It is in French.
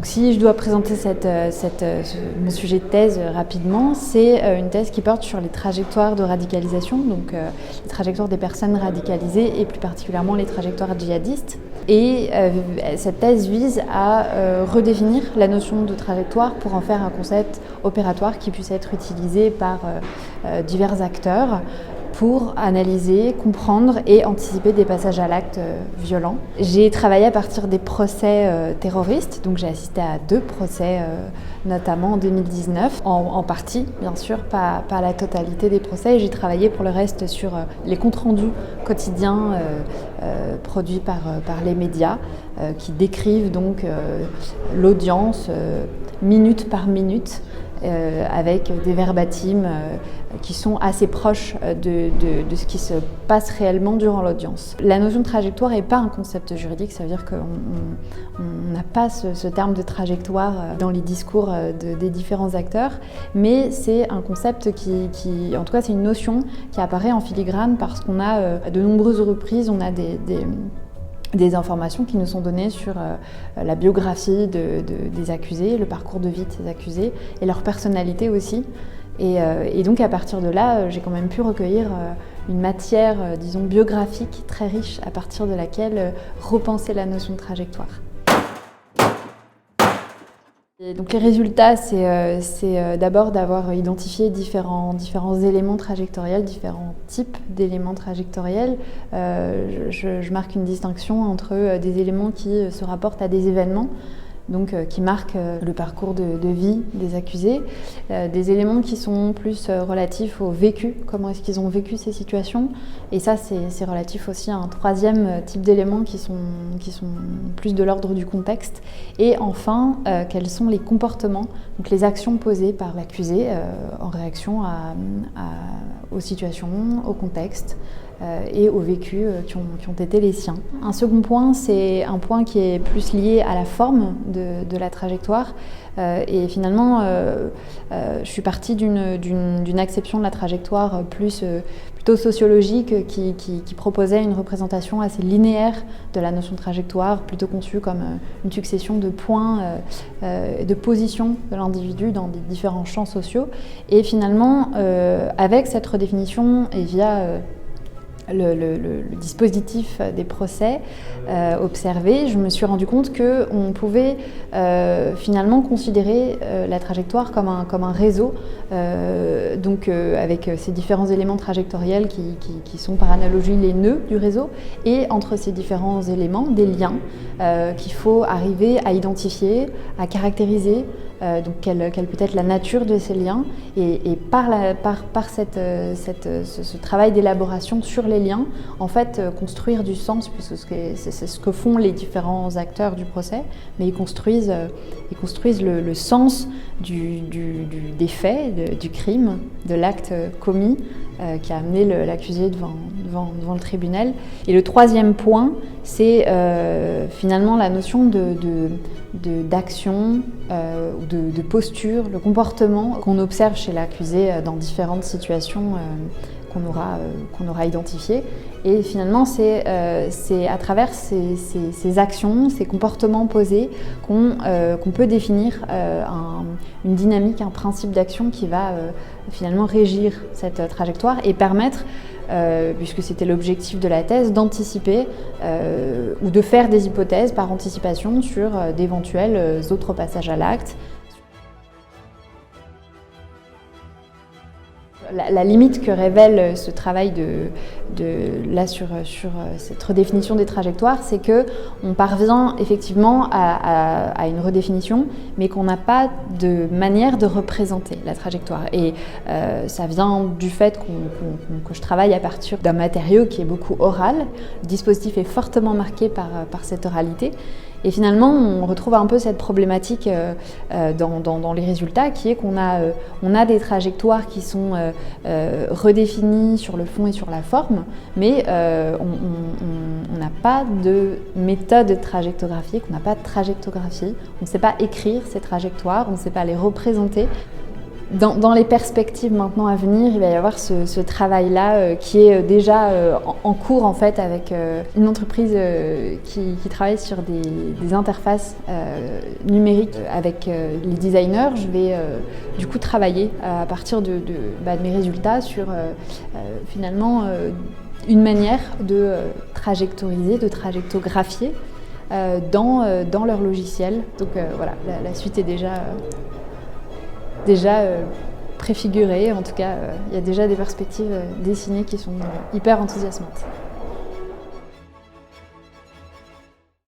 si je dois présenter mon sujet de thèse rapidement, c'est une thèse qui porte sur les trajectoires de radicalisation, donc les trajectoires des personnes radicalisées et plus particulièrement les trajectoires djihadistes. Et cette thèse vise à redéfinir la notion de trajectoire pour en faire un concept opératoire qui puisse être utilisé par divers acteurs pour analyser, comprendre et anticiper des passages à l'acte violents. J'ai travaillé à partir des procès terroristes, donc j'ai assisté à 2 procès, notamment en 2019, en partie bien sûr, pas la totalité des procès. Et j'ai travaillé pour le reste sur les comptes rendus quotidiens produits par les médias qui décrivent donc l'audience minute par minute. Avec des verbatims qui sont assez proches de ce qui se passe réellement durant l'audience. La notion de trajectoire n'est pas un concept juridique, ça veut dire qu'on n'a pas ce terme de trajectoire dans les discours des différents acteurs, mais c'est un concept qui, en tout cas c'est une notion qui apparaît en filigrane parce qu'on a à de nombreuses reprises, on a des informations qui nous sont données sur la biographie des accusés, le parcours de vie de ces accusés et leur personnalité aussi. Et donc à partir de là, j'ai quand même pu recueillir une matière, disons, biographique très riche à partir de laquelle repenser la notion de trajectoire. Et donc les résultats, c'est d'abord d'avoir identifié différents éléments trajectoriels, différents types d'éléments trajectoriels. Je marque une distinction entre des éléments qui se rapportent à des événements, donc qui marquent le parcours de vie des accusés, des éléments qui sont plus relatifs au vécu, comment est-ce qu'ils ont vécu ces situations, et ça c'est relatif aussi à un 3e type d'éléments qui sont plus de l'ordre du contexte, et enfin quels sont les comportements, donc les actions posées par l'accusé en réaction aux situations, au contexte et aux vécus qui ont été les siens. Un second point, c'est un point qui est plus lié à la forme de la trajectoire. Et finalement, je suis partie d'une acception de la trajectoire plutôt sociologique qui proposait une représentation assez linéaire de la notion de trajectoire, plutôt conçue comme une succession de points, de positions de l'individu dans des différents champs sociaux. Et finalement, avec cette redéfinition et via le dispositif des procès observés, je me suis rendu compte qu'on pouvait finalement considérer la trajectoire comme un réseau, donc avec ces différents éléments trajectoriels qui sont par analogie les nœuds du réseau, et entre ces différents éléments, des liens qu'il faut arriver à identifier, à caractériser, donc quelle peut être la nature de ces liens, et par ce travail d'élaboration sur les liens, en fait construire du sens, puisque c'est ce que font les différents acteurs du procès, mais ils construisent le sens des faits, du crime, de l'acte commis qui a amené l'accusé devant le tribunal. Et le 3e point, c'est finalement la notion d'action, de posture, le comportement qu'on observe chez l'accusé dans différentes situations qu'on aura identifiées. Et finalement, c'est à travers ces actions, ces comportements posés qu'on peut définir une dynamique, un principe d'action qui va finalement régir cette trajectoire et permettre, puisque c'était l'objectif de la thèse, d'anticiper ou de faire des hypothèses par anticipation sur d'éventuels autres passages à l'acte. La limite que révèle ce travail sur cette redéfinition des trajectoires, c'est qu'on parvient effectivement à une redéfinition, mais qu'on n'a pas de manière de représenter la trajectoire. Et ça vient du fait que je travaille à partir d'un matériau qui est beaucoup oral. Le dispositif est fortement marqué par cette oralité. Et finalement, on retrouve un peu cette problématique dans les résultats, qui est qu'on a des trajectoires qui sont redéfinies sur le fond et sur la forme, mais on n'a pas de méthode trajectographique, on n'a pas de trajectographie, on ne sait pas écrire ces trajectoires, on ne sait pas les représenter. Dans les perspectives maintenant à venir, il va y avoir ce travail-là qui est déjà en cours en fait avec une entreprise qui travaille sur des interfaces numériques avec les designers. Je vais du coup travailler à partir de mes résultats sur finalement une manière de trajectoriser, de trajectographier dans leur logiciel. Donc voilà, la suite est déjà préfigurée. En tout cas, il y a déjà des perspectives dessinées qui sont hyper enthousiasmantes.